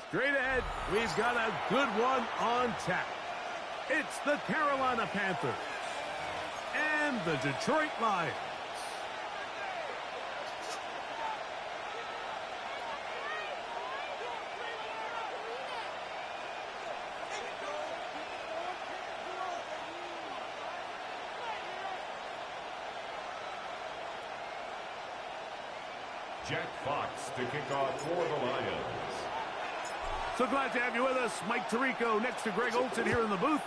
Straight ahead, we've got a good one on tap. It's the Carolina Panthers and the Detroit Lions. Jack Fox to kick off for the Lions. So glad to have you with us. Mike Tirico next to Greg Olson here in the booth.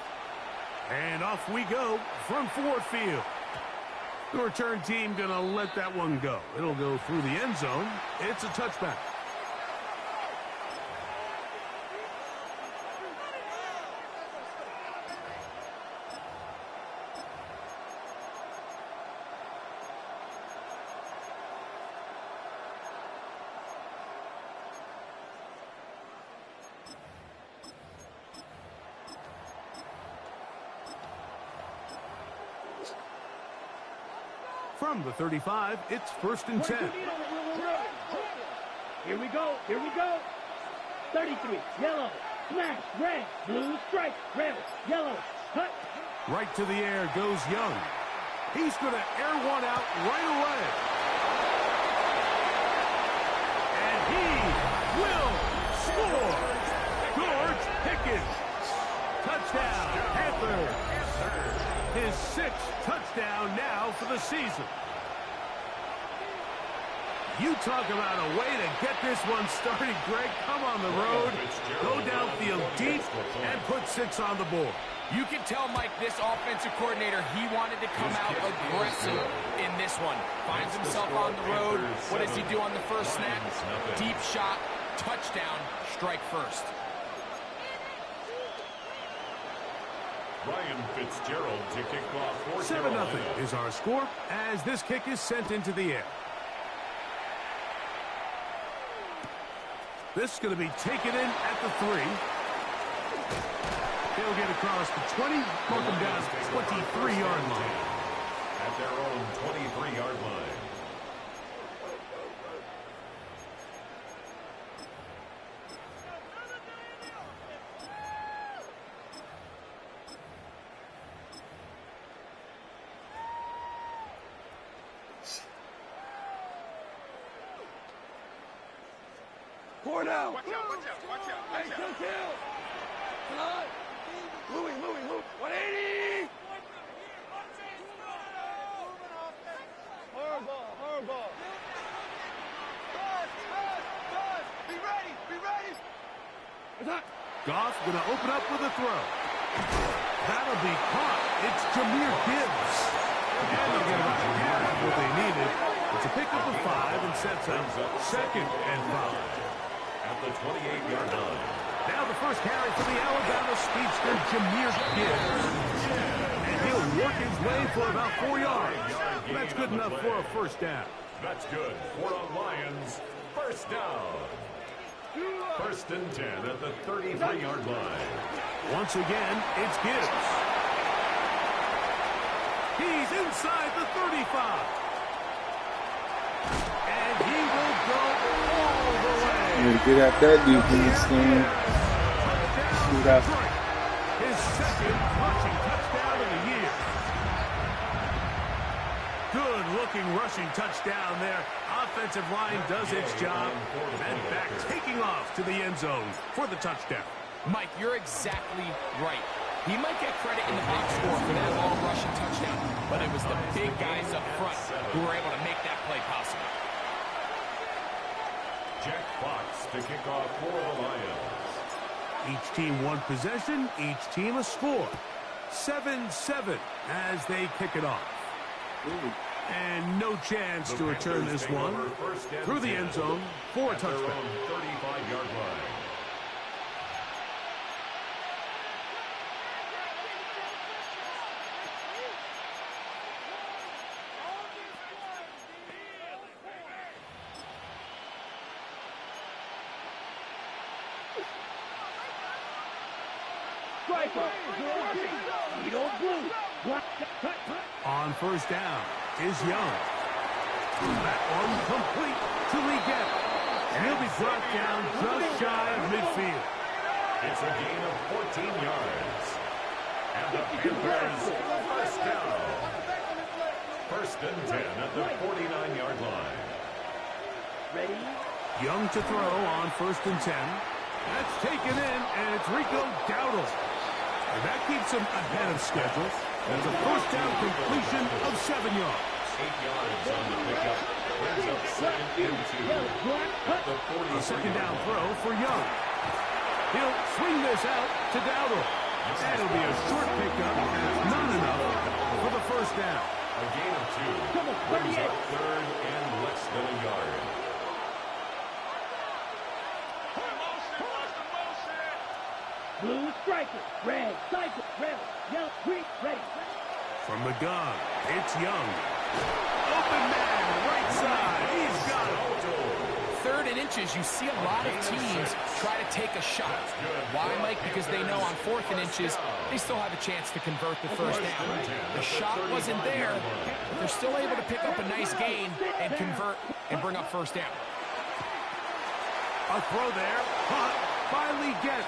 And off we go from Ford Field. The return team going to let that one go. It'll go through the end zone. It's a touchback. From the 35, it's 1st and 10. Here we go. 33, yellow, smash, red, blue, strike, red, yellow, cut. Right to the air goes Young. He's going to air one out right away. And he will score. George Pickens. Touchdown, Panthers. His 6th touchdown now for the season. You talk about a way to get this one started, Greg. Come on the road, go downfield deep, and put 6 on the board. You can tell, Mike, this offensive coordinator, he wanted to come out aggressive in this one. Finds himself on the road. What does he do on the first snap? Deep shot, touchdown, strike first. Ryan Fitzgerald to kick off for 7-0 is our score as this kick is sent into the air. This is going to be taken in at the 3. They'll get across the 20, mark them down at the 23-yard line. At their own 23-yard line. Four down. Watch out. Hey, kill. Come on. Louis. 180. Horrible. Be ready. Goff going to open up with a throw. That'll be caught. It's Jahmyr Gibbs. And they'll get about half what they needed. It's a pickup of 5 and sets up 2nd and 5. At the 28-yard line. Now the first carry for the Alabama speedster, Jahmyr Gibbs. And he'll work his way for about 4 yards. That's good enough for a first down. That's good for the Lions. First down. 1st and 10 at the 33-yard line. Once again, it's Gibbs. He's inside the 35. And he will go all the way. Get out that defense, man. Shoot out. His 2nd rushing touchdown of the year. Good-looking rushing touchdown there. Offensive line does its job. And back taking off to the end zone for the touchdown. Mike, you're exactly right. He might get credit in the box score for that long rushing touchdown, but it was the big guys up front who were able to make that play possible. Jack Fox to kick off for the Lions. Each team one possession, each team a score. 7-7 as they kick it off. And no chance to return this one through the end zone for a touchdown. 35-yard line. On first down is Young. That one complete to Leggett. And he'll be brought down just shy of midfield. It's a gain of 14 yards. And the Panthers first down. First and 10 at the 49-yard line. Ready? Young to throw on first and 10. That's taken in, and it's Rico Dowdle. And that keeps him ahead of schedule. That's a first down completion of 7 yards. 8 yards on the pickup. Brings up 2nd and 2. At the 40. A second down throw for Young. He'll swing this out to Dowdle. That'll be a short pickup, and it's not enough for the first down. A gain of 2. Brings up 3rd and less than a yard. Blue striker, red cycle, red, yellow, green, ready. From the gun, it's Young. Open man, right side. He's got it. 3rd and inches, you see a lot of teams try to take a shot. Why, Mike? Because they know on 4th and inches, they still have a chance to convert the first down. The shot wasn't there, but they're still able to pick up a nice gain and convert and bring up first down. A throw there, caught by Leggett.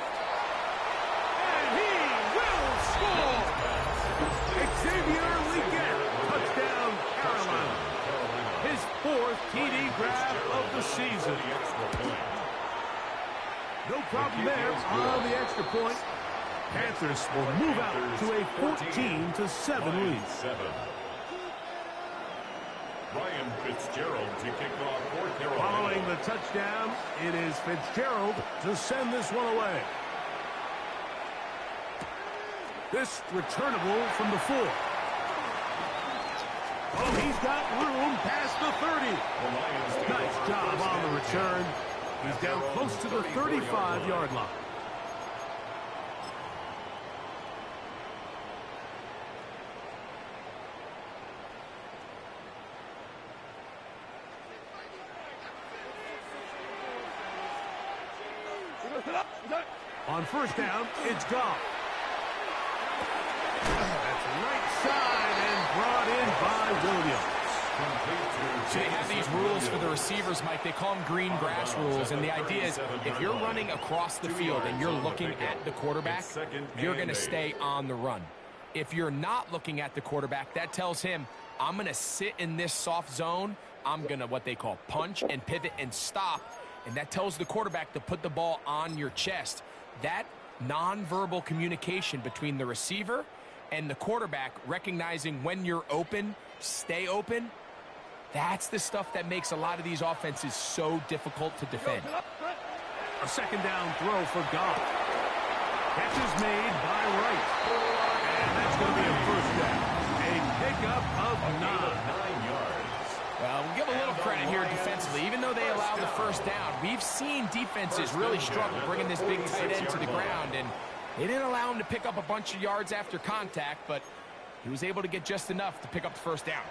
And he will score! Xavier Leggett, touchdown Carolina. His 4th TD grab of the season. No problem there on the extra point. Panthers will move out to a 14-7 lead. Ryan Fitzgerald to kick off for Carolina. Following the touchdown, it is Fitzgerald to send this one away. This returnable from the 4. Oh, he's got room past the 30. Nice job on the return. He's down close to the 35-yard line. On first down, it's Goff. That's right side and brought in by Williams. So they have these rules for the receivers, Mike. They call them green grass rules, and the idea is if you're running across the field and you're looking at the quarterback, you're going to stay on the run. If you're not looking at the quarterback, that tells him, I'm going to sit in this soft zone. I'm going to what they call punch and pivot and stop, and that tells the quarterback to put the ball on your chest. That nonverbal communication between the receiver and the quarterback, recognizing when you're open, stay open, that's the stuff that makes a lot of these offenses so difficult to defend. A second down throw for Goff. Catch is made by Wright. And that's going to be a first down. A pickup of 9 yards. Well, we'll give a little credit here defensively. Even though they allowed the first down, we've seen defenses really struggle bringing this big tight end to the ground, and they didn't allow him to pick up a bunch of yards after contact, but he was able to get just enough to pick up the first down.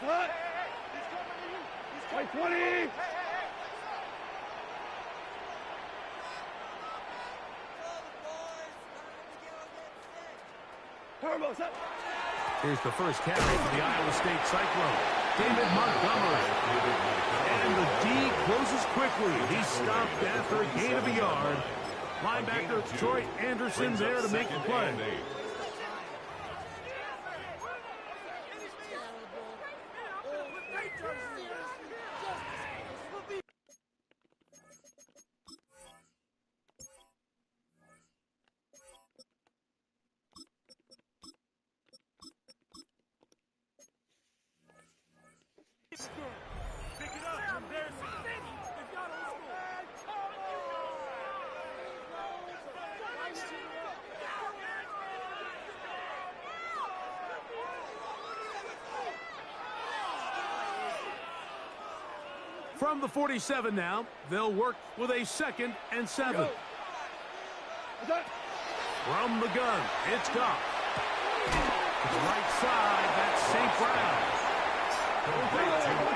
Cut! 20! Turbo, set! Here's the first carry for the Iowa State Cyclone. David Montgomery. And the D closes quickly. He stopped after a gain of a yard. Linebacker Troy Anderson there to make the play. From the 47 now, they'll work with a 2nd and 7. From the gun, it's Goff. Right side, that's St. Brown.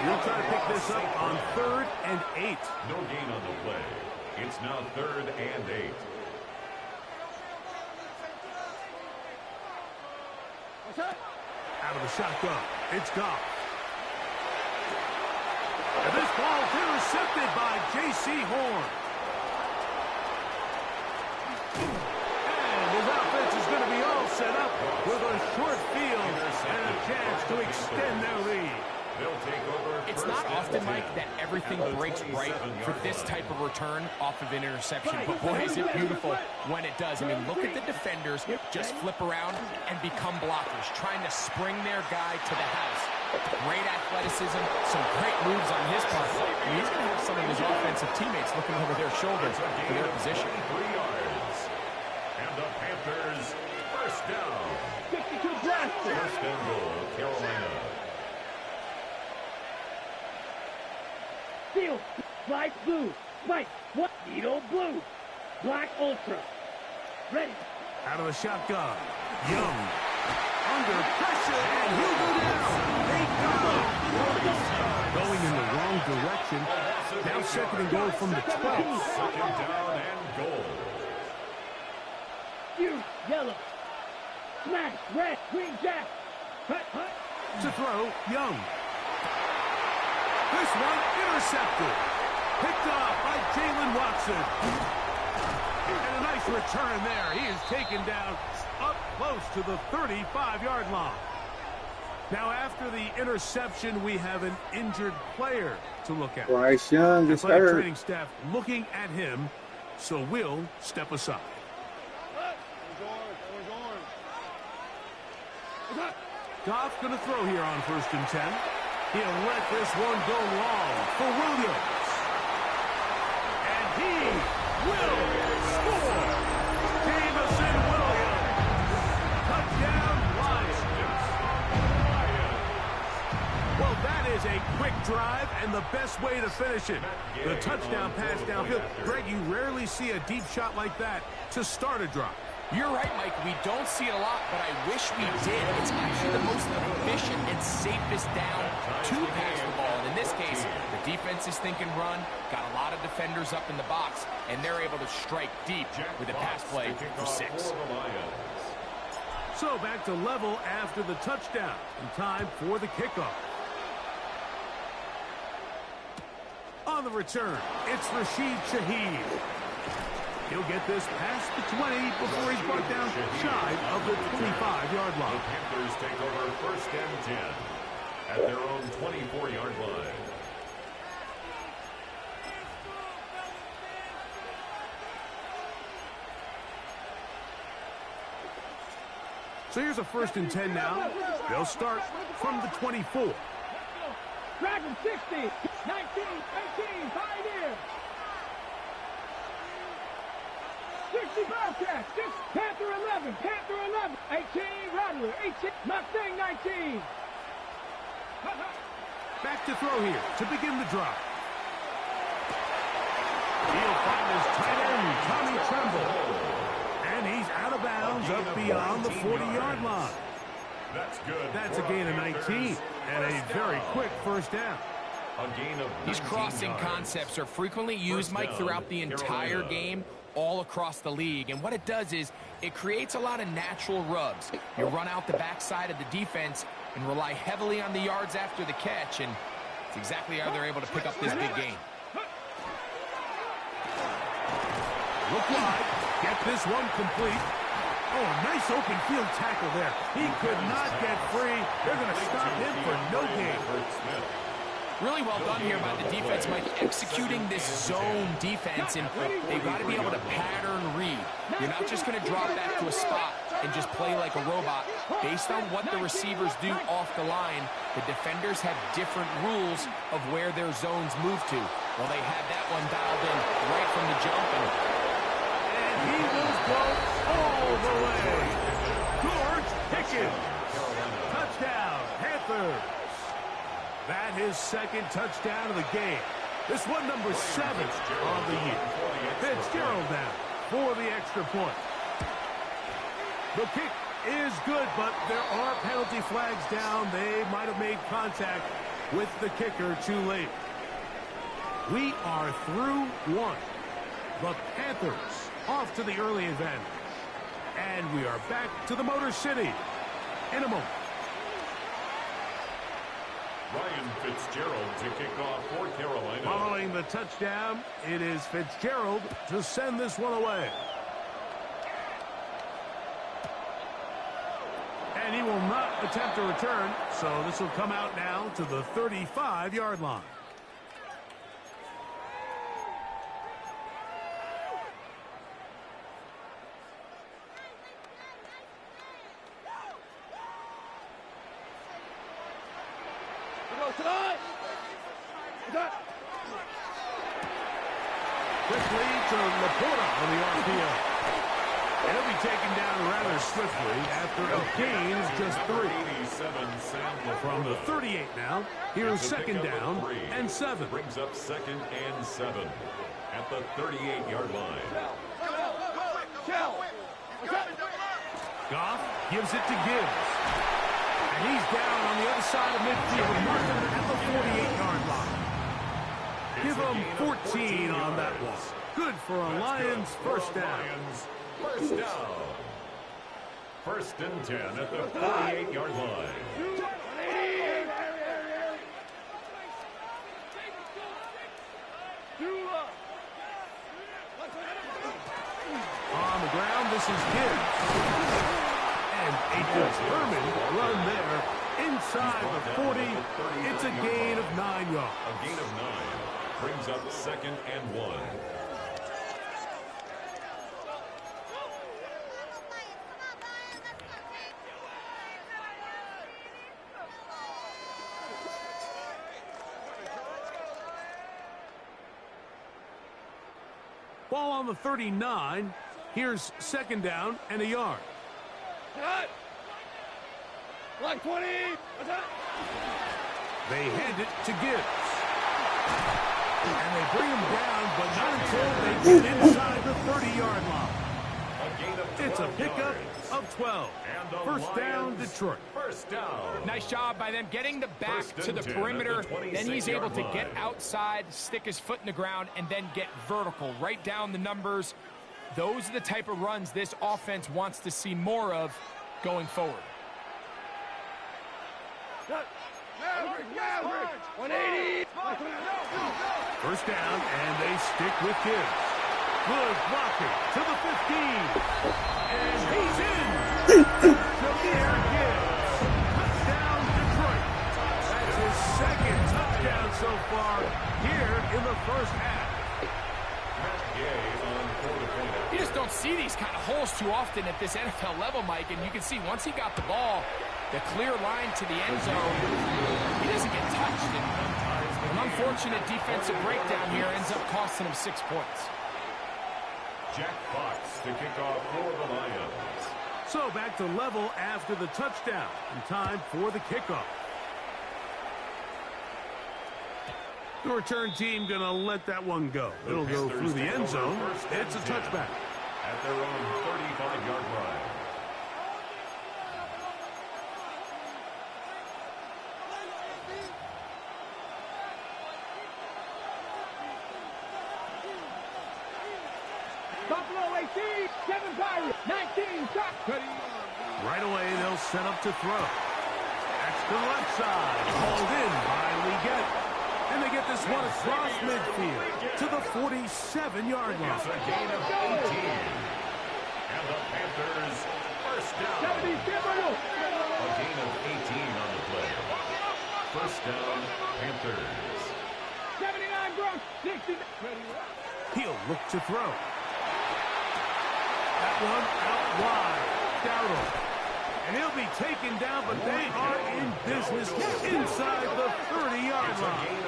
He'll try to pick this up on 3rd and 8. No gain on the play. It's now 3rd and 8. Out of the shotgun, it's Goff. And this ball intercepted by J.C. Horn. And his offense is going to be all set up with a short field and a chance to extend their lead. It's not often, Mike, that everything breaks right for this type of return off of an interception. But, boy, is it beautiful when it does. I mean, look at the defenders just flip around and become blockers, trying to spring their guy to the house. Great athleticism, some great moves on his part. I mean, he's going to have some of his offensive teammates looking over their shoulders for their position. 3 yards. And the Panthers first down. 52 blast. First and goal, Carolina. Field, light blue, white, what? Needle blue, black ultra. Ready. Out of the shotgun. Young. Under pressure, and he'll go down. They going in the wrong direction. Now second and goal from the 12. Second down and goal. You, yellow. Smash, red, green jack. Hut, hut. To throw, Young. This one intercepted. Picked off by Jalen Watson. And a nice return there. He is taken down up close to the 35-yard line. Now, after the interception, we have an injured player to look at. Bryce Young is Athletic hurt. training staff looking at him, so we'll step aside. Goff going to throw here on 1st and 10. He'll let this one go long for Williams. And he will score. Jameson Williams. Touchdown, Lions. Well, that is a quick drive and the best way to finish it. The touchdown pass downfield. Greg, you rarely see a deep shot like that to start a drive. You're right, Mike. We don't see it a lot, but I wish we did. It's actually the most efficient and safest down to pass the ball. And in this case, the defense is thinking run, got a lot of defenders up in the box, and they're able to strike deep with a pass play for 6. So back to level after the touchdown. And time for the kickoff. On the return, it's Rashid Shaheed. He'll get this past the 20 before he's brought down shy of the 25-yard line. The Panthers take over 1st and 10 at their own 24-yard line. So here's a 1st and 10 now. They'll start from the 24. Dragon 60, 19, 18, Pioneer. 60 Bobcats, 6, Panther 11, Panther 11, 18, Rattler, 18, Mustang 19. Back to throw here to begin the drive. He'll find his tight end, Tommy Tremble. And he's out of bounds up beyond the 40-yard line. That's good. That's a gain of 19 and a very quick 1st down. A gain of These crossing concepts are frequently used, Mike, throughout the entire game, all across the league. And what it does is it creates a lot of natural rubs. You run out the backside of the defense and rely heavily on the yards after the catch, and it's exactly how they're able to pick up this big gain. Look wide. Get this one complete. Oh, a nice open field tackle there. He could not get free. They're going to stop him for no gain. Really well done here by the defense, Mike, executing this zone defense, and they've got to be able to pattern read. You're not just going to drop back to a spot and just play like a robot. Based on what the receivers do off the line, the defenders have different rules of where their zones move to. Well, they had that one dialed in right from the jump, and he will go all the way. George Pickens. Touchdown, Panthers. That his 2nd touchdown of the game. This one number 7 on the year. Fitzgerald down for the extra point. The kick is good, but there are penalty flags down. They might have made contact with the kicker too late. We are through 1. The Panthers off to the early advantage. And we are back to the Motor City in a moment. Ryan Fitzgerald to kick off for Carolina. Following the touchdown, it is Fitzgerald to send this one away. And he will not attempt a return, so this will come out now to the 35-yard line. Quickly to Laporta on the RPO. And he'll be taken down rather swiftly after a gain of just 3. From the 38 now, here's second down and 7. Brings up second and 7 at the 38-yard line. Goff gives it to Gibbs. And he's down on the other side of midfield, marking at the 48-yard line. Give him 14 on that one. Good for a Lions first down. First down. First and 10 at the 48-yard line. On the ground, this is Gibbs. And a determined run there inside the 40. It's a gain of 9 yards. A gain of 9 brings up second and 1. Ball on the 39. Here's second down and a yard. Line 20. They hand it to Gibbs. And they bring him down, but not until they get inside the 30-yard line. It's a pickup of 12. First down, Detroit. First down. Nice job by them getting the back to the perimeter. Then he's able to get outside, stick his foot in the ground, and then get vertical. Right down the numbers. Those are the type of runs this offense wants to see more of going forward. 180. First down, and they stick with Gibbs. Good blocking to the 15. And he's in. Jahmyr Gibbs. Touchdown, Detroit. That's his second touchdown so far here in the first half. You just don't see these kind of holes too often at this NFL level, Mike. And you can see once he got the ball, the clear line to the end zone, he doesn't get touched. And an unfortunate defensive breakdown here ends up costing him 6 points. Jack Fox to kick off for the Lions. So back to level after the touchdown. And time for the kickoff. The return team going to let that one go. It'll go through the end zone. It's a touchback. At their own 35-yard line. Buffalo 18, 7 Pirates, 19 Sox. Right away, they'll set up to throw. That's to the left side. Hauled in by Leggett. And they get this one across midfield to the 47-yard line. It's a gain of 18. And the Panthers first down. A gain of 18 on the play. First down, Panthers. 79 Gronk, 60. He'll look to throw. That one out wide. Dowdle. And he'll be taken down, but they are in business inside the 30-yard line.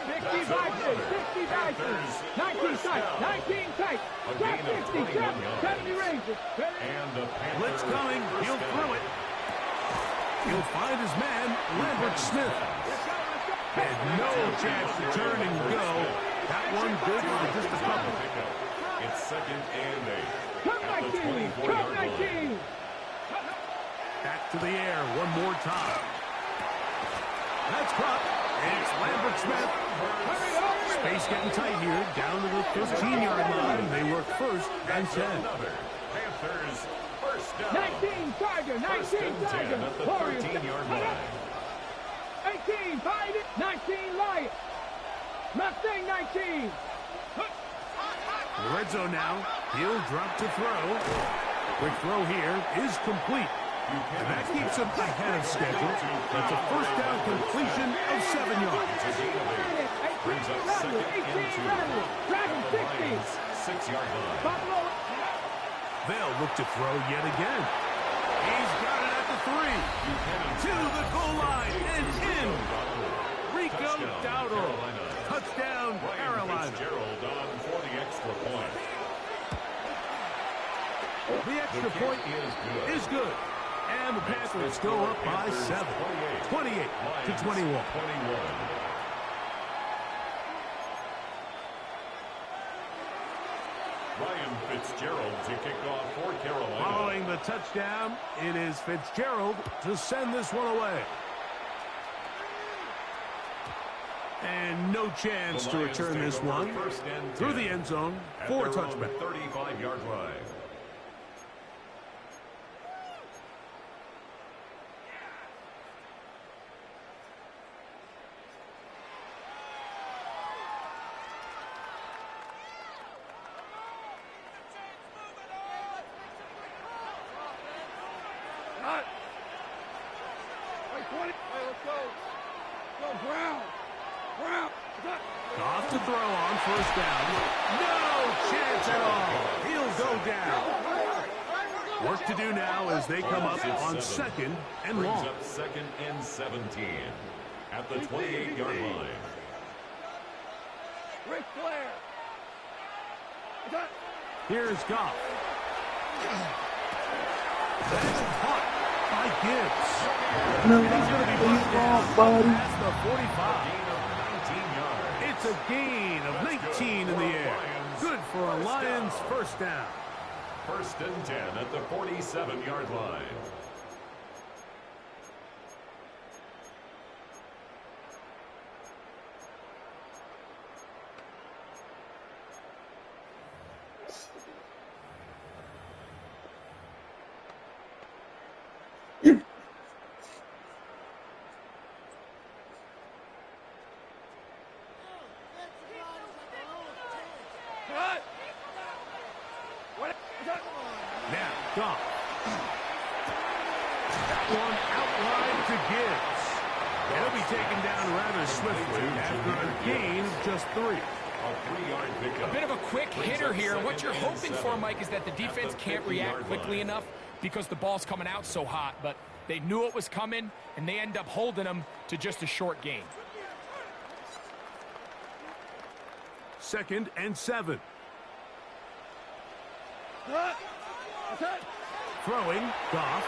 60 Vikings, 60 Vikings, 19 tight, 19 tight, 50, 70 Rangers. Blitz coming, he'll throw it. He'll find his man, Lambert Smith. And no chance to turn and go. That one good for just a couple. It's second and 8. Come 19, come 19. Back to the air one more time. That's caught. It's Lambert Smith. Space getting tight here. Down to the 15-yard line. They work first and 10. Panthers first down. 19 Tiger, 19 Tiger. At the 13-yard line. 18, fight it. 19, Lion. Mustang 19. Red zone now. He'll drop to throw. Quick throw here is complete. And that keeps him ahead of schedule. That's a first down completion of 7 yards. Brings up second and 2. Dragon 60. 6-yard line. Buffalo. They'll look to throw yet again. He's got it at the 3. To the goal line and in. Rico Dowdle. Touchdown, Carolina. Fitzgerald on for the extra point. The extra point is good. And the Panthers go up by 7. 28 to 21. Ryan Fitzgerald to kick off for Carolina. Following the touchdown, it is Fitzgerald to send this one away. And no chance to return this one through the end zone for a touchback. 35-yard line. Off to throw on first down. No chance at all. He'll go down. Work to do now as they come up on 2nd and long. Brings up 2nd and 17 at the 28-yard line. Ric Flair. Here's Goff. That's caught by Gibbs. No, And he's going to be brought down buddy. past the 45. Gain of 19 yards. It's a gain of 19 in the air. Good for a Lions first down. 1st and 10 at the 47-yard line. Now, Goff. That one outlined to Gibbs. And he'll be taken down rather swiftly after a gain of just 3. A 3-yard pickup. A bit of a quick hitter here. What you're hoping for, Mike, is that the defense can't react quickly enough because the ball's coming out so hot. But they knew it was coming, and they end up holding them to just a short gain. 2nd and 7. Throwing, Goff.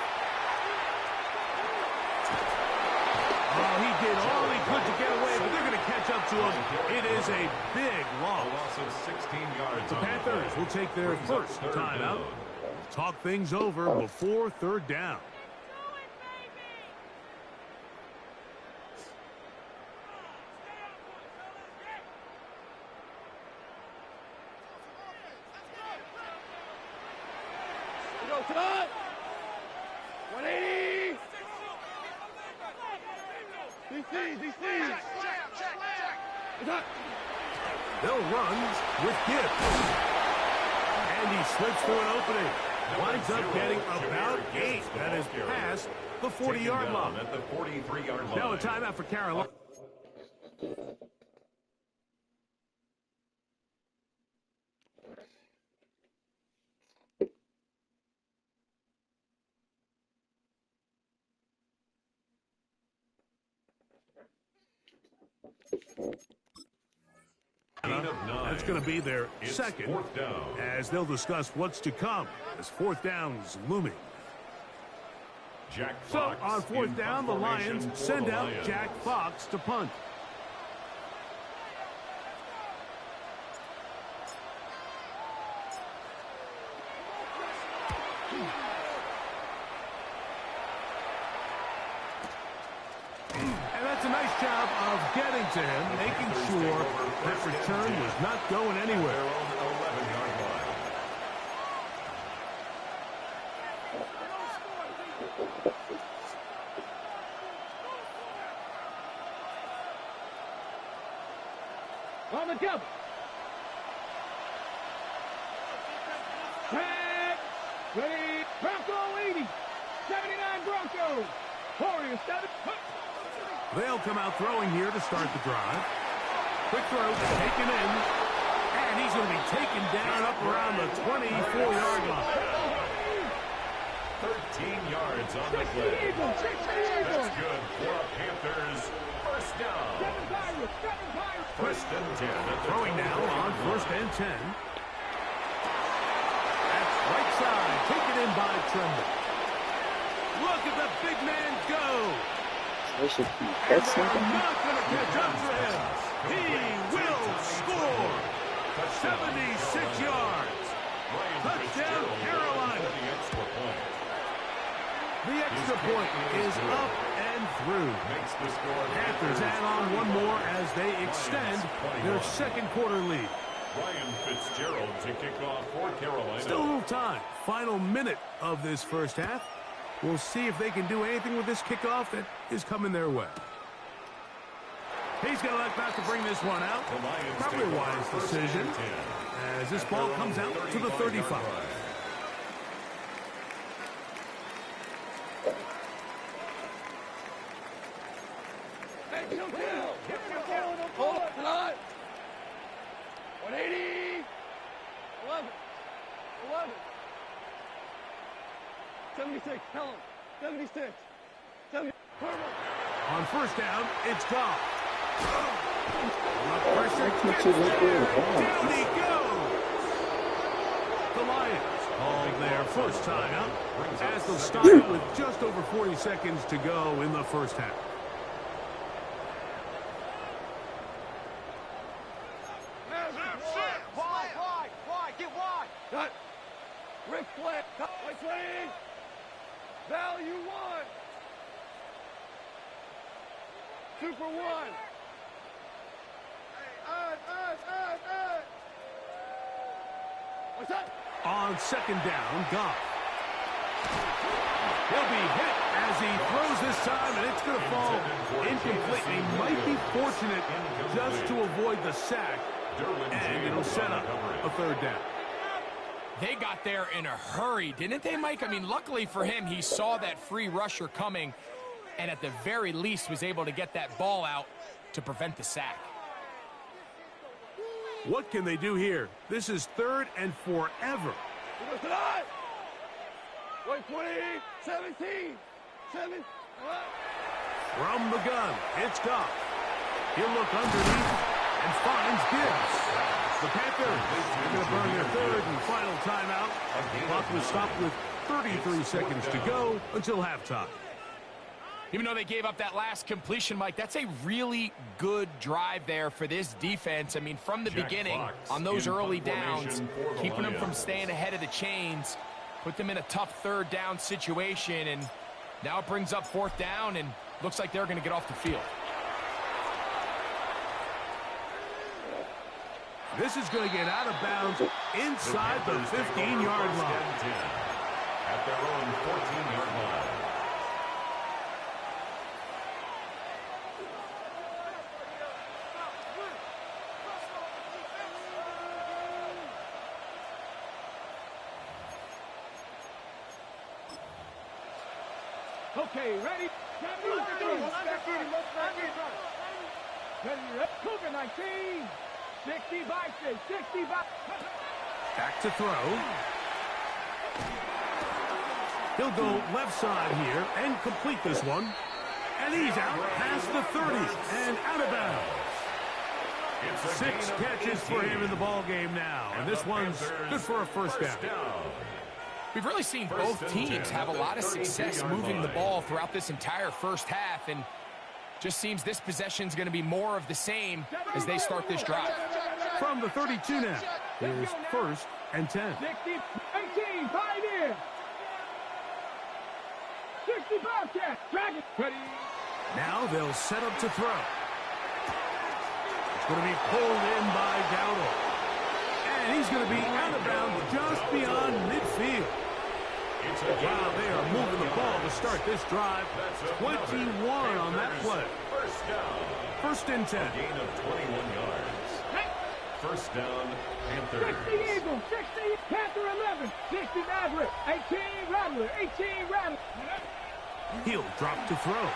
Oh, he did all he could to get away, but they're going to catch up to him. It is a big A loss. loss of 16 yards. The Panthers will take their first timeout. Talk things over before 3rd down. Cut! 180! DCs! They'll run with Gibbs. And he slips through an opening. Winds up getting about 8. That is past the 40-yard line. At the 43-yard line. Now a timeout for Carolina. That's going to be their second, 4th down. as they'll discuss what's to come as 4th down's looming. Jack So Fox on 4th in down, the formation Lions for send the out Lions. Jack Fox to punt. And that's a nice job of getting to him, making sure that return was not going anywhere. Their own 11-yard line. double. Tag. Ready. Bronco 80. 79 Broncos. Warriors 7. They'll come out throwing here to start the drive. Quick throw, taken in. And he's going to be taken down up around the 24-yard line. 13 yards on the play. That's good for Panthers. First down. First and 10. Throwing now on first and 10. That's right side. Taken in by Tremble. Look at the big man go. That's not going to catch up to him. He will score. 76 yards. Touchdown, Carolina. The extra point is up and through. Panthers add on one more as they extend their second quarter lead. Ryan Fitzgerald to kick off for Carolina. Still a little time. Final minute of this first half. We'll see if they can do anything with this kickoff that is coming their way. He's going to look back to bring this one out. Probably a wise decision as this ball comes out to the 35. Hold up tonight. 180. 11. 76. Tell him. 76. 70. On first down, it's gone. Pressure. Down he goes. The Lions called their first timeout as they'll stop it with just over 40 seconds to go in the first half. Cut. Rick Flair. Cut. Swing. Value 1. Super 1. What's that? On second down, Goff. He'll be hit as he throws this time, and it's going to fall incomplete. He might be fortunate just to avoid the sack, and it'll set up a third down. They got there in a hurry, didn't they, Mike? I mean, luckily for him, he saw that free rusher coming and at the very least was able to get that ball out to prevent the sack. What can they do here? This is third and forever. Wait, 20, 17, 7. From the gun, it's Goff. He'll look underneath and finds Gibbs. The Panthers are going to burn their third and final timeout. The clock will stop with 33 seconds to go until halftime. Even though they gave up that last completion, Mike, that's a really good drive there for this defense. I mean, from the beginning, on those early downs, keeping them from staying ahead of the chains, put them in a tough third down situation, and now it brings up fourth down, and looks like they're going to get off the field. This is going to get out of bounds inside the 15-yard line. At their own 14-yard line. Okay, ready? Cougar 19. 60 by 6. 60 by... Back to throw. He'll go left side here and complete this one. And he's out past the 30 and out of bounds. 6 catches for him in the ball game now. And this one's good for a first down. We've really seen both teams have a lot of success moving the ball throughout this entire first half, and just seems this possession's going to be more of the same as they start this drive. From the 32 now, here's first and 10. 60, 18, pioneer. 60 Bobcat, Dragon, ready. Now they'll set up to throw. It's going to be pulled in by Dowdle. And he's going to be out of bounds just beyond midfield. Wow, they are moving the ball to start this drive. 21 on that play. First down. First and 10. Gain of 21 yards. First down, Panthers. 60 Eagles, 60 Panther 11, 60 Maverick, 18 Rattler, 18 Rattler. He'll drop to throw.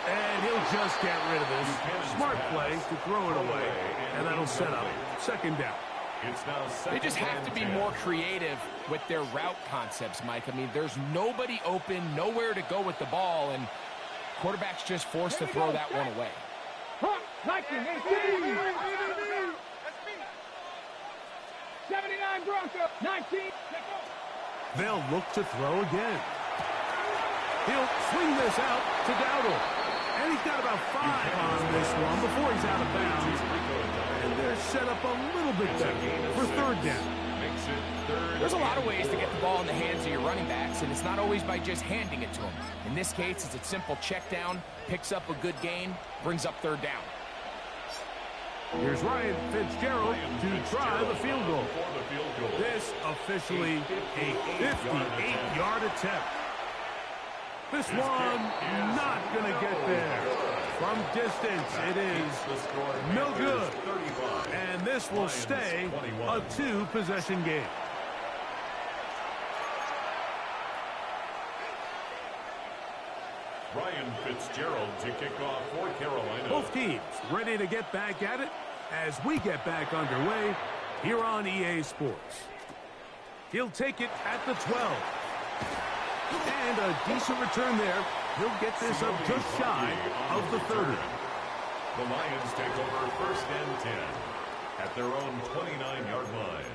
And he'll just get rid of this. Smart play to throw it away. And that'll set up second down. It's now second. They just have to be more creative with their route concepts, Mike. I mean, there's nobody open, nowhere to go with the ball, and quarterback's just forced to throw that one away. Huh, 19, 18. 79 Bronco, 19. They'll look to throw again. He'll swing this out to Dowdle. And he's got about 5 on this one before he's out of bounds. And they're set up a little bit better for third down. There's a lot of ways to get the ball in the hands of your running backs, and it's not always by just handing it to them. In this case, it's a simple check down, picks up a good gain, brings up third down. Here's Ryan Fitzgerald to try the field goal. This officially a 58-yard attempt. This one not going to get there. From distance, it is no good. And this will stay a 2-possession game. Ryan Fitzgerald to kick off for Carolina. Both teams ready to get back at it as we get back underway here on EA Sports. He'll take it at the 12. And a decent return there. He'll get this up just shy of the 30. The Lions take over first and 10 at their own 29-yard line.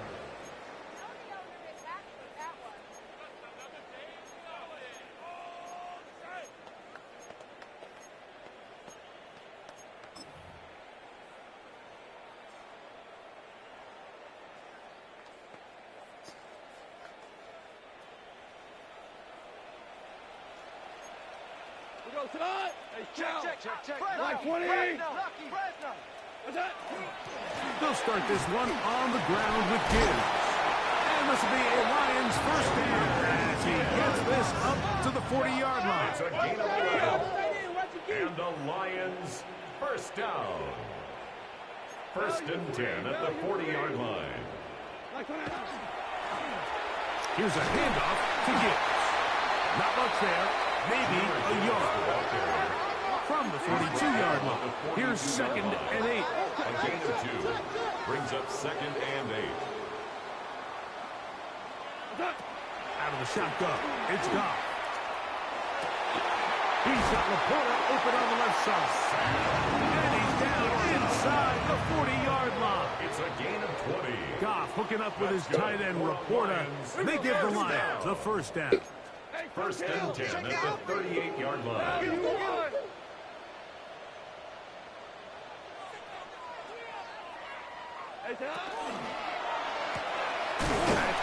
Check. Like 20. They'll start this one on the ground with Gibbs. And this will be a Lions first down as he gets this up to the 40-yard line. It's a gain of 11. And the Lions first down. First and 10 at the 40-yard line. Here's a handoff to Gibbs. Not much there. Maybe a yard. From the 42-yard line. Here's second and 8. A gain of 2. Brings up second and 8. Out of the shotgun. It's Goff. He's got Laporta open on the left side. And he's down inside the 40-yard line. It's a gain of 20. Goff hooking up with his tight end, Laporta. They give the Lions a first down. First and 10 at the 38-yard line. That's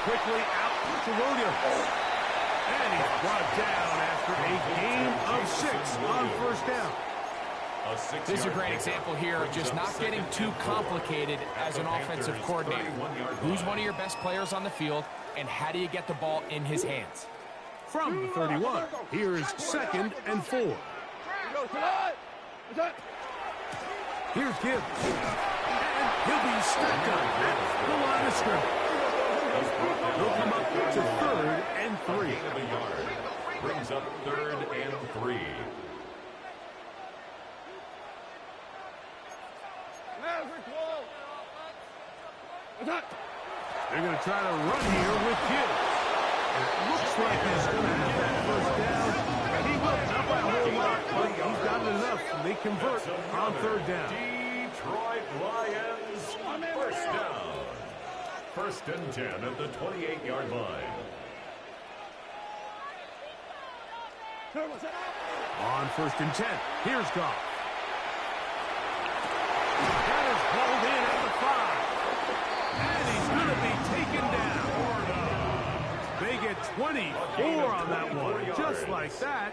quickly out to Williams. And he's brought down after a gain of 6 on first down. This is a great example here of just not getting too complicated as an offensive coordinator. Who's one of your best players on the field, and how do you get the ball in his hands? From the 31, here's second and 4. Here's Gibbs. And he'll be stacked up at the line of scrimmage. He'll come up to third and 3. Gain of a yard. Brings up third and 3. They're going to try to run here with Gibbs. It looks like he's going to have that first down. And he will, not by a whole lot, but he's got it enough. And they convert on third down. Detroit Lions, first down. First and 10 at the 28-yard line. On first and 10, here's Goff. That is hauled in at the 5. And he's going to be taken down. They get 24 on that one. Just like that,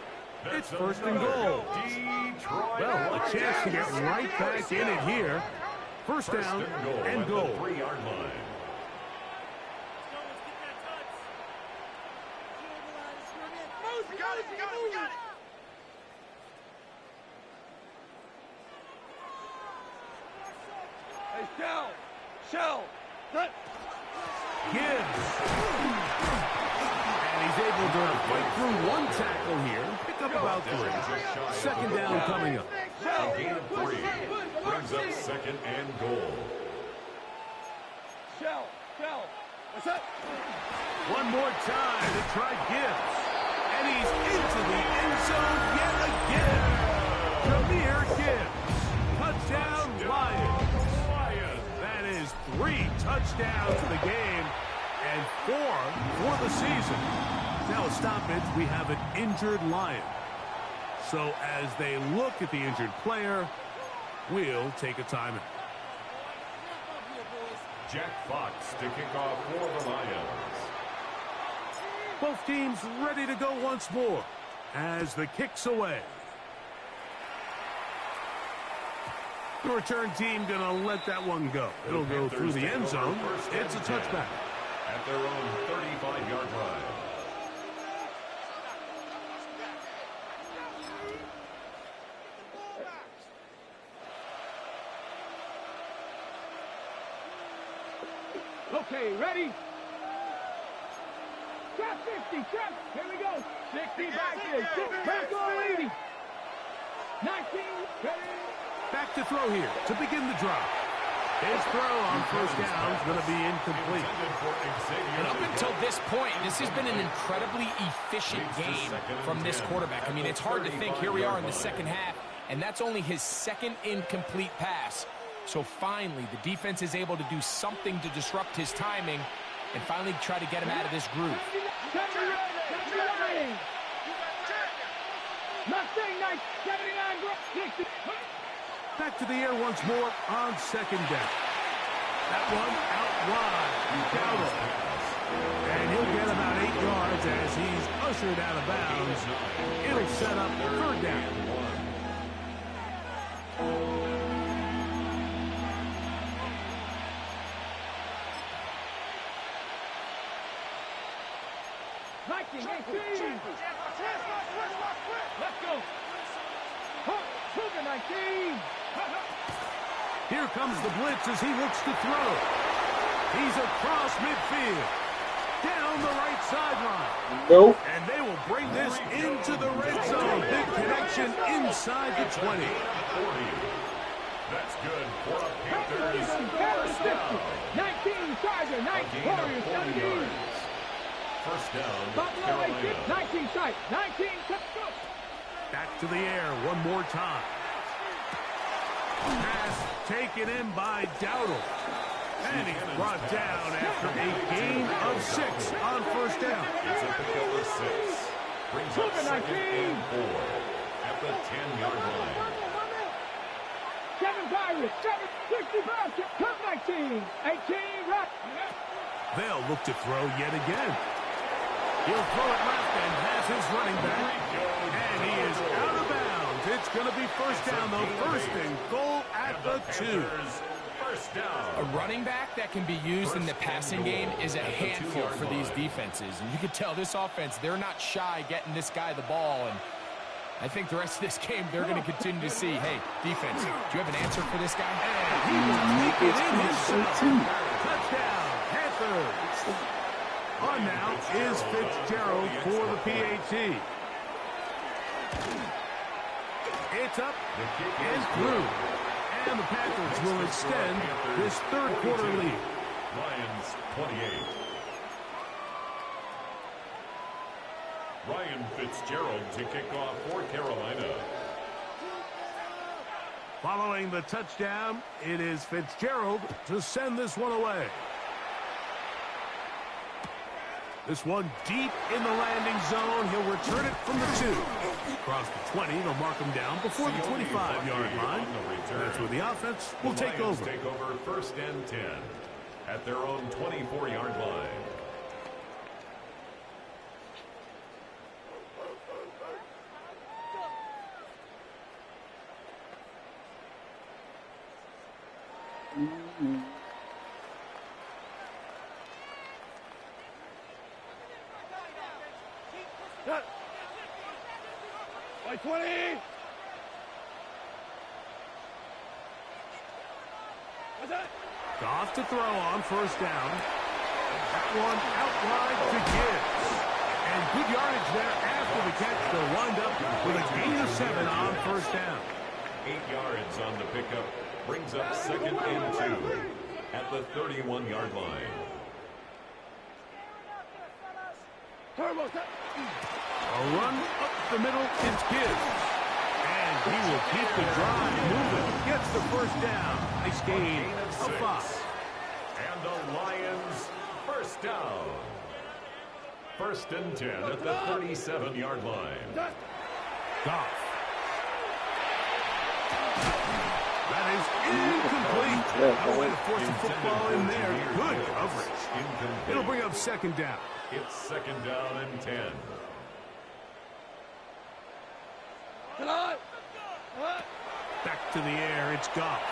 it's first and goal. Well, a chance to get right back in it here. First down and goal. 3-yard line. We got it. Hey, Shell. Set. Gibbs. And he's able to fight through one tackle here. Pick up about 3. Second down coming up. A gain of 3. Brings up second and goal. Shell. What's up? One more time to try Gibbs. And he's into the end zone yet again. Jameer Gibbs. Touchdown, Lions. That is 3 touchdowns in the game and 4 for the season. Now a stoppage, we have an injured Lion. So as they look at the injured player, we'll take a timeout. Jack Fox to kick off for the Lions. Both teams ready to go once more as the kick's away. The return team going to let that one go. It'll go through the end zone. It's a touchback. At their own 35-yard line. Okay, ready? Trap 50, trap. Here we go. 60 back there. Back on 80. 19, ready? Back to throw here to begin the drive. His throw on first down is going to be incomplete. And up until this point, this has been an incredibly efficient game from this quarterback. I mean, it's hard to think. Here we are in the second half, and that's only his second incomplete pass. So finally, the defense is able to do something to disrupt his timing and finally try to get him out of this groove. Back to the air once more on second down. That one out wide. Dowdle. And he'll get about 8 yards as he's ushered out of bounds. It'll set up third down. Let's go. Cougar 19. Here comes the blitz as he looks to throw. He's across midfield. Down the right sideline. Nope. And they will bring this into the red zone. Big connection inside the 20. That's good for a Panthers first down. 19 Charger, 19 Warriors, 17. First down, Buffalo 18, Carolina. 19 sight, 19 go. Back to the air one more time. Pass taken in by Dowdle. And he's brought down after a gain of 6 on first down. It's a pick of 6. Brings up second and 4 at the 10-yard line. 7 Pirates, 65, cut 19, 18, right. They'll look to throw yet again. He'll throw it left and has his running back. And he is out of bounds. It's going to be first down, though. First and goal at the 2. First down. A running back that can be used in the passing game is a handful for these defenses. And you can tell this offense, they're not shy getting this guy the ball. And I think the rest of this game, they're going to continue to see, hey, defense, do you have an answer for this guy? And he will take it in himself. Touchdown, Panthers. On now is Fitzgerald for the PAT. It's up and through. And the Panthers will extend this third quarter lead. Lions 28. Ryan Fitzgerald to kick off for Carolina. Following the touchdown, it is Fitzgerald to send this one away. This one deep in the landing zone. He'll return it from the 2. Across the 20, they'll mark him down before the 25-yard line. That's where the offense will take over. Take over first and 10 at their own 24-yard line. By 20. Goff to throw on first down. That one out wide to Gibbs. And good yardage there after the catch to wind up with a gain of 7 on first down. 8 yards on the pickup. Brings up 2nd and 2 at the 31-yard line. A run up the middle, it's Gibbs. And he will keep the drive moving. Gets the first down. Nice gain of 5. And the Lions first down. 1st and 10 at the 37-yard line. Goff. That is incomplete. No way to force the football in there. Good coverage. It'll bring up 2nd down. It's 2nd down and 10. Back to the air, it's Goff.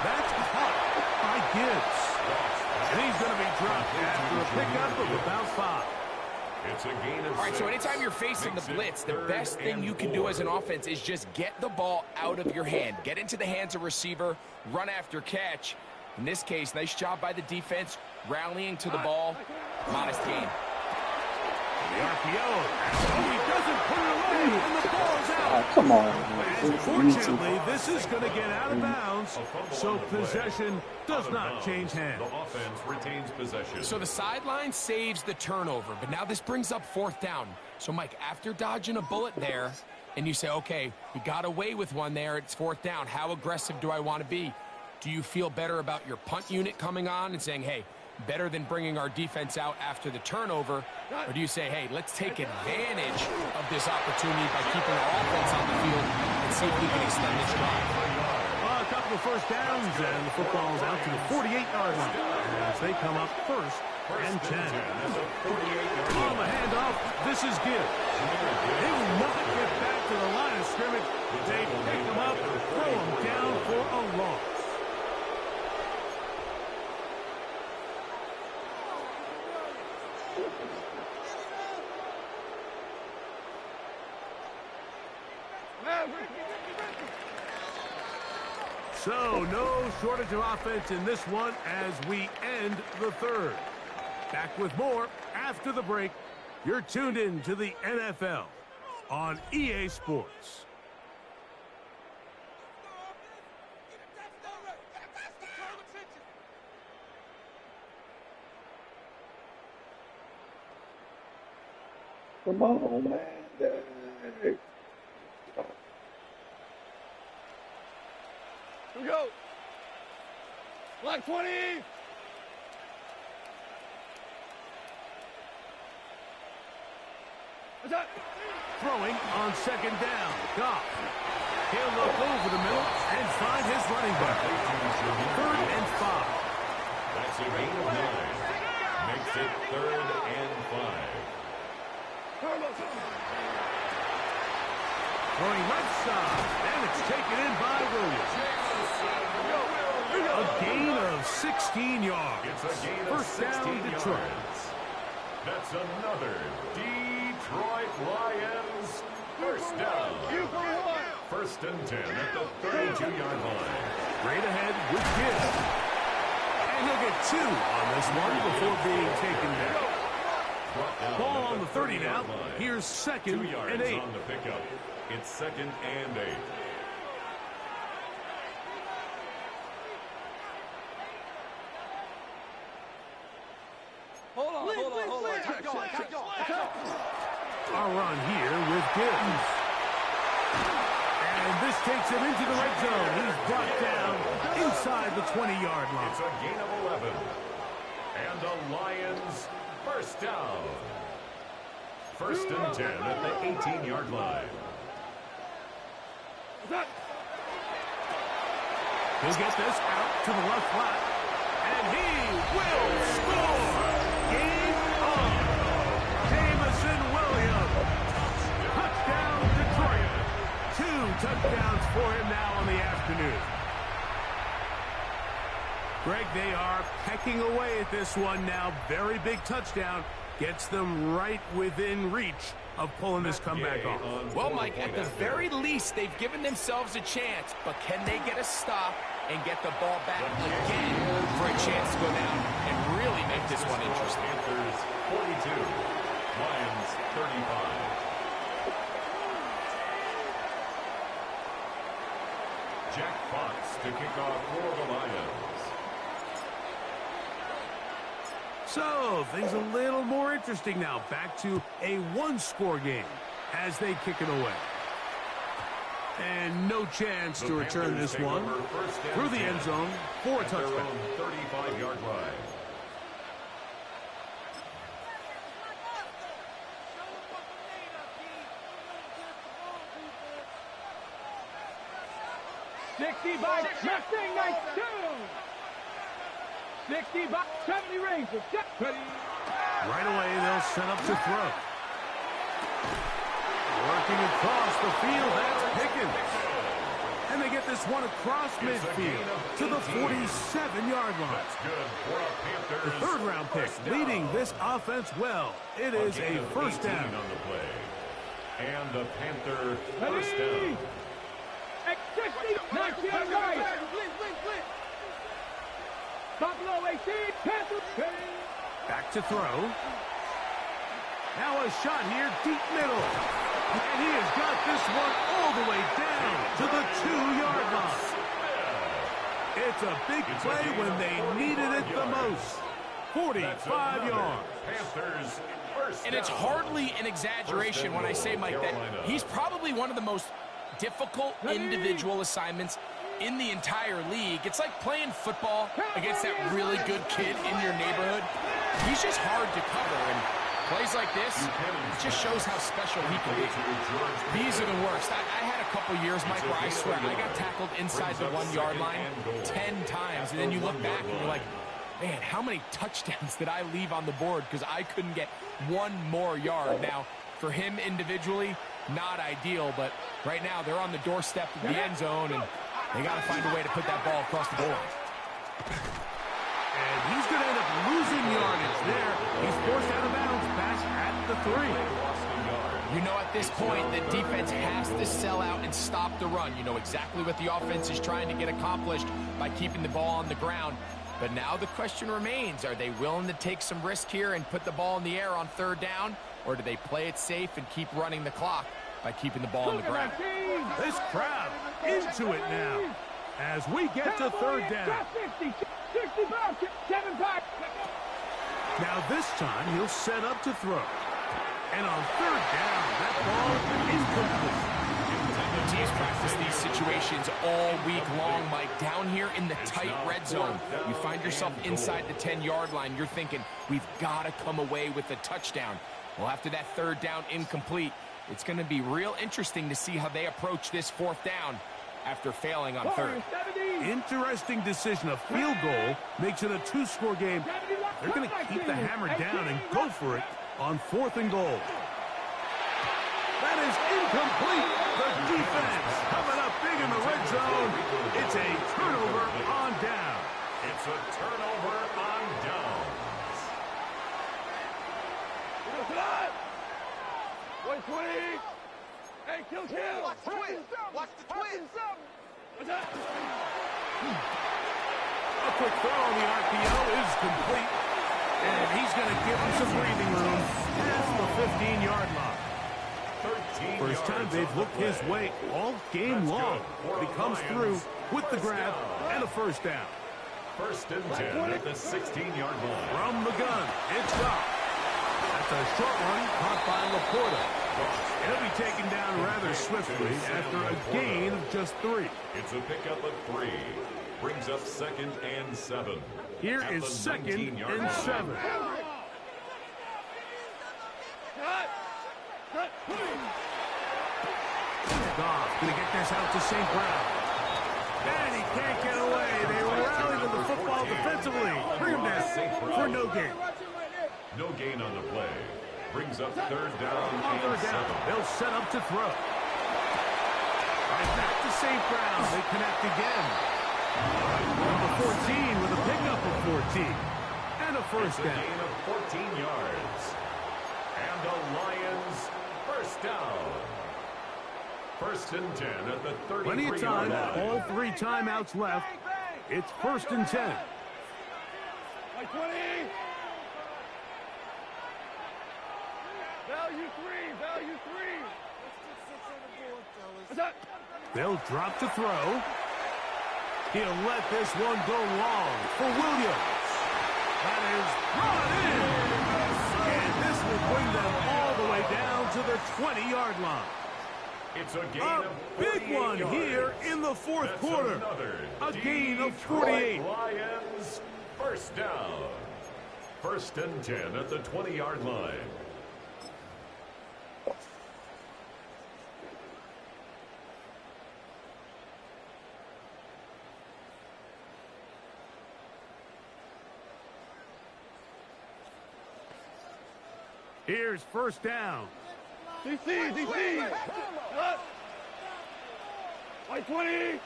That's caught by Gibbs. And he's going to be dropped after a pickup of about 5. It's a gain of 6. All right, so anytime you're facing the blitz, the best thing you can do as an offense is just get the ball out of your hand. Get into the hands of receiver, run after catch. In this case, nice job by the defense, rallying to the ball. Modest gain. The RPO. Oh, he doesn't put it away, and the ball's out. Come on. Unfortunately, this is going to get out of bounds, so possession does not change hands. The offense retains possession. So the sideline saves the turnover, but now this brings up 4th down. So, Mike, after dodging a bullet there, and you say, okay, we got away with one there, it's 4th down. How aggressive do I want to be? Do you feel better about your punt unit coming on and saying, hey, better than bringing our defense out after the turnover? Or do you say, hey, let's take advantage of this opportunity by keeping our offense on the field and see if we can extend this drive? A couple of first downs, and the football's out to the 48-yard line as they come up 1st and 10. On the handoff, this is Gibbs. He will not get back to the line of scrimmage. They pick him up, throw him down for a loss. So, no shortage of offense in this one as we end the 3rd. Back with more after the break. You're tuned in to the NFL on EA Sports. Come on, man. Here we go. Black 20. Throwing on 2nd down. Goff. He'll look over the middle and find his running back. 3rd and 5. That's a gain of 9. Makes it 3rd and 5. Throwing left side, and it's taken in by Williams. A gain of 16 yards. It's a gain of 16 down, Detroit. yards. That's another Detroit Lions first down. 1st and 10 at the 32-yard line. Straight ahead with Gibbs. And he'll get 2 on this one before being taken down. Ball on the 30 now. Here's 2nd 2 yards and 8. on the pickup. It's 2nd and 8. Hold on. Our run here with Gibbs. And this takes him into the red zone. He's brought down inside the 20-yard line. It's a gain of 11. And the Lions first down. 1st and 10 at the 18-yard line. He'll get this out to the left flat. And he will score. Game on. Jameson Williams. Touchdown, Detroit. 2 touchdowns for him now on the afternoon. Greg, they are pecking away at this one now. Very big touchdown. Gets them right within reach of pulling this comeback off. Well, Mike, at the very least, they've given themselves a chance, but can they get a stop and get the ball back again for a chance to go down and really make this one interesting? Panthers 42, Lions 35. Jack Fox to kick off for the Lions. So, things a little more interesting now. Back to a one-score game as they kick it away. And no chance to return this one through the end zone for a touchdown. 35-yard line. Mustang 92. 60 by 70 Rangers. Right away, they'll set up to throw. Working across the field, that's Pickens. And they get this one across midfield to the 47-yard line. The third-round pick leading this offense well. It is a first down. On the play. And the Panther first down. 19 right. Buffalo 18, Panthers. Back to throw. Now a shot here, deep middle. And he has got this one all the way down to the 2-yard line. It's a big play when they needed it the most. 45 yards. Panthers first down. And it's hardly an exaggeration when I say, Mike, that he's probably one of the most difficult individual assignments in the entire league. It's like playing football against that really good kid in your neighborhood. He's just hard to cover, and plays like this, it just shows how special he can be. These are the worst. I had a couple years, Mike, where I swear I got tackled inside the 1-yard line 10 times, and then you look back and you're like, man, how many touchdowns did I leave on the board because I couldn't get one more yard? Now, for him individually, not ideal, but right now they're on the doorstep of the end zone, and they got to find a way to put that ball across the goal line. And he's going to end up losing yardage there. He's forced out of bounds, pass at the 3. You know, at this point, the defense has to sell out and stop the run. You know exactly what the offense is trying to get accomplished by keeping the ball on the ground. But now the question remains, are they willing to take some risk here and put the ball in the air on third down? Or do they play it safe and keep running the clock by keeping the ball on the ground? This crowd into it now as we get to third down. Now this time he'll set up to throw. And on third down, that ball is incomplete. The teams practice these situations all week long, Mike. Down here in the tight red zone, you find yourself inside the 10-yard line. You're thinking, we've got to come away with a touchdown. Well, after that third down incomplete, it's going to be real interesting to see how they approach this fourth down after failing on third. Interesting decision. A field goal makes it a 2-score game. They're going to keep the hammer down and go for it on 4th and goal. That is incomplete. The defense coming up big in the red zone. It's a turnover on down. It's a turnover on downs. 120. Hey, kill. Watch the twins. Watch the twins. A quick throw on the RPO is complete. And he's going to give him some breathing room past the 15-yard line. First time they've looked his way all game long. But he comes through with the grab and a first down. First and 10 at the 16-yard line. From the gun, it's Goff. That's a short one caught by Laporta. He'll be taken down rather swiftly after a gain of just 3. It's a pickup of 3. Brings up 2nd and 7. Here is 2nd and 7. Goff going to get this out to St. Brown. And he can't get away. They rally to the football defensively. Bring him down for no gain. No gain on the play. Brings up 3rd down On and 3rd down, 7. they'll set up to throw. Right back to St. Brown. They connect again. Number 14 with a pickup of 14. And a first It's a down. gain of 14 yards. And the Lions First down. First and 10 at the 33-yard line. Plenty of time. All 3 timeouts left. It's first and 10. Like 20. Value 3. Value 3. What's up? They'll drop to throw. He'll let this one go long for Williams. That is brought in. And this will bring them all the way down to the 20-yard line. It's a gain A of big one yards. here in the fourth That's quarter. A gain of 48. Lions, first down. First and 10 at the 20-yard line. Here's first down. DC. Like 20.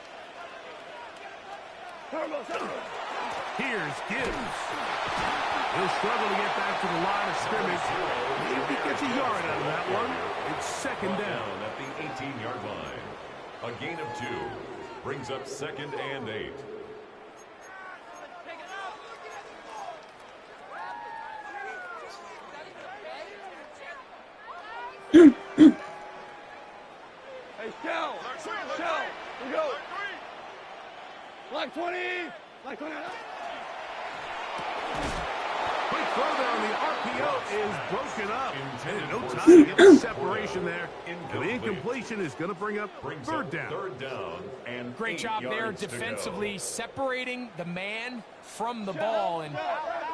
Turbo. Here's Gibbs. He'll struggle to get back to the line of scrimmage. Maybe gets a yard out of that one. It's second down. At the 18-yard line. A gain of 2. Brings up second and 8. Hey, Shell. We go. Like 20. Like 20. Quick throw down. The RPO is broken up. And no time to get the separation there. And the incompletion is going to bring up third down. Third down and Great job there defensively separating the man from the ball. And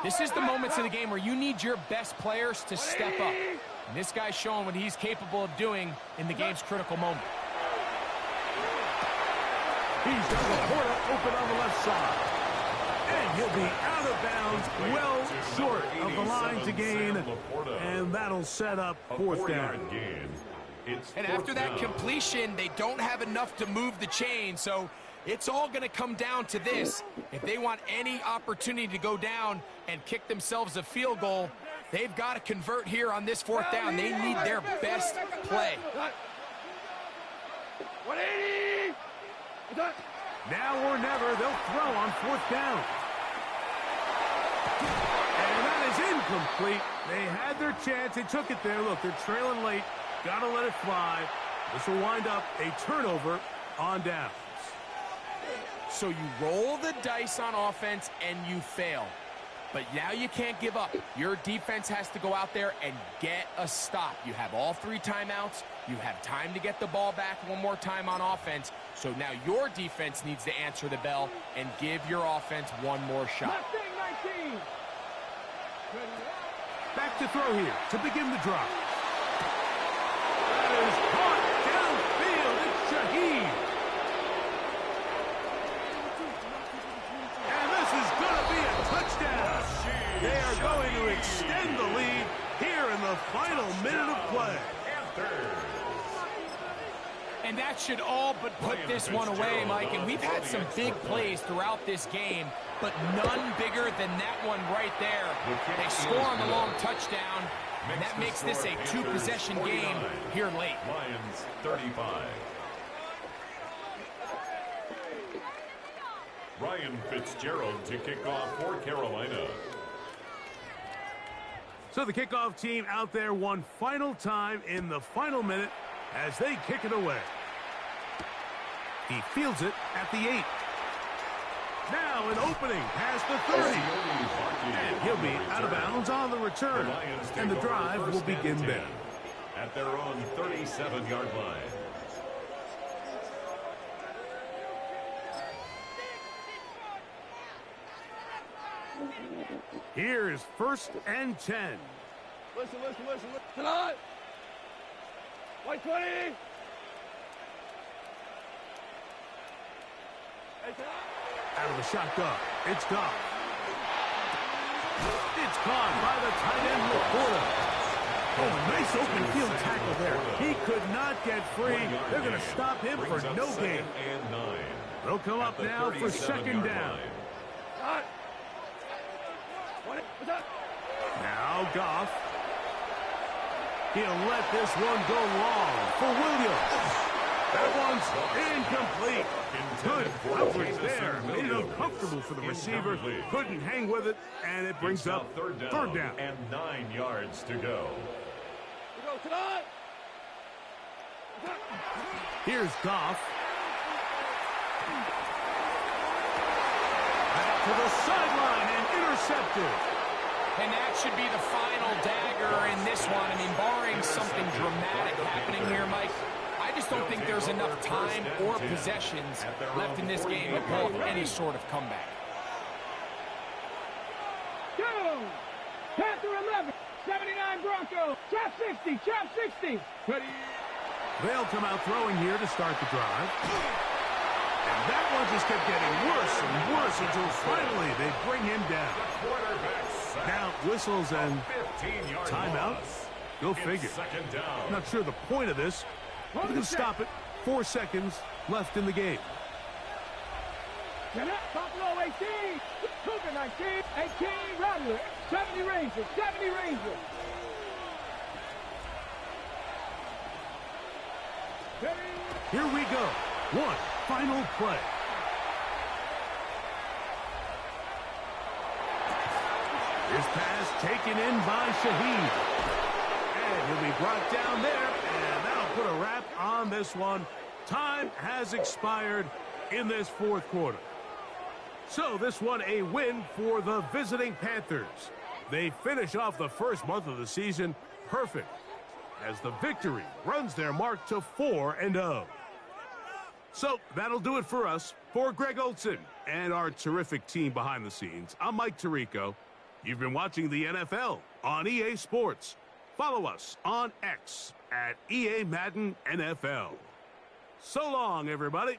this is the moments in the game where you need your best players to step up. And this guy's showing what he's capable of doing in the game's critical moment. He's got Laporta open on the left side. And he'll be out of bounds, well short of the line to gain. And that'll set up fourth down. And after that completion, they don't have enough to move the chain. So it's all going to come down to this. If they want any opportunity to go down and kick themselves a field goal, they've got to convert here on this fourth down. They need their best play. 180. Now or never, they'll throw on fourth down. And that is incomplete. They had their chance. They took it there. Look, they're trailing late. Got to let it fly. This will wind up a turnover on downs. So you roll the dice on offense and you fail. But now you can't give up. Your defense has to go out there and get a stop. You have all 3 timeouts. You have time to get the ball back one more time on offense. So now your defense needs to answer the bell and give your offense one more shot. Back to throw here to begin the drive. That is caught downfield. It's Shaheed. And this is going to be a touchdown. They are going to extend the lead here in the final minute of play. And that should all but put this one away, Mike. And we've had some big plays throughout this game, but none bigger than that one right there. They score on the long touchdown, and that makes this a 2-possession game here late. Lions 35. Ryan Fitzgerald to kick off for Carolina. So the kickoff team out there one final time in the final minute as they kick it away. He fields it at the 8. Now an opening past the 30. And he'll be out of bounds on the return. And the drive will begin there. At their own 37-yard line. Here's first and 10. Listen. Tonight. White 20. Out of the shotgun. It's Goff. It's caught by the tight end Laporta. Oh, nice open field tackle there. He could not get free. They're going to stop him for no gain. They'll come up now for second down. Now Goff. He'll let this one go long for Williams. That one's incomplete. Good coverage there. Made it uncomfortable for the receiver. Couldn't hang with it, and it brings up third down. And 9 yards to go. Here's Goff. Back to the sideline and intercepted. And that should be the final dagger in this one. I mean, barring something dramatic happening here, Mike, I just don't think there's enough time or possessions left in this game to pull off any sort of comeback. Go! Panther 11, 79 Broncos, chop 60, chop 60. Ready? They'll come out throwing here to start the drive. And that one just kept getting worse and worse until finally they bring him down. Now whistles and timeout. Go figure. Not sure the point of this. We're going to stop it. 4 seconds left in the game. Buffalo 18, Cougar 19, 18 Rattler, 70 Rangers, 70 Rangers. Here we go. One final play. This pass taken in by Shaheed. And he'll be brought down there, and that'll put a wrap on this one. Time has expired in this fourth quarter. So this one a win for the visiting Panthers. They finish off the first month of the season perfect, as the victory runs their mark to 4-0. So that'll do it for us. For Greg Olson and our terrific team behind the scenes, I'm Mike Tirico. You've been watching the NFL on EA Sports. Follow us on X at EA Madden NFL. So long, everybody.